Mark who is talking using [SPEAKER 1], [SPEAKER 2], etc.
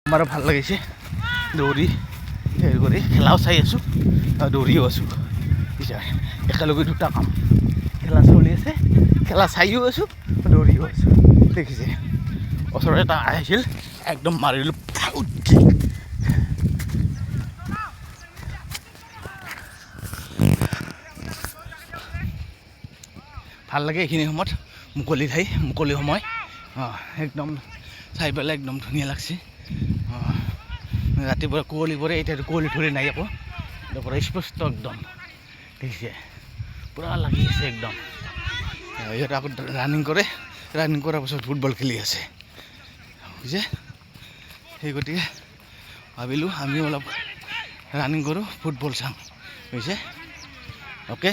[SPEAKER 1] আমাৰ ভাল লাগিছে দৌৰি হেৰি কৰি খেলাও চাই আছোঁ আৰু দৌৰিও আছোঁ একেলগে দুটা কাম খেলা চলি আছে খেলা চাইও আছোঁ দৌৰিও আছোঁ দেখিছে ওচৰতে এটা আহিছিল একদম মাৰিলোঁ ভাল লাগে এইখিনি সময়ত মুকলি ঠাই মুকলি সময় একদম চাই পেলাই একদম ধুনীয়া লাগছে ৰাতিপুৱা কুঁৱলী পৰে এতিয়াতো কুঁৱলী ধৰি নাই আকৌ পৰা স্পষ্ট একদম দেখিছে পূৰা লাগি আছে একদম ইহঁতে আকৌ ৰানিং কৰে ৰানিং কৰাৰ পাছত ফুটবল খেলি আছে বুজিছে সেই গতিকে ভাবিলোঁ আমিও অলপ ৰানিং কৰোঁ ফুটবল চাম বুজিছে অ'কে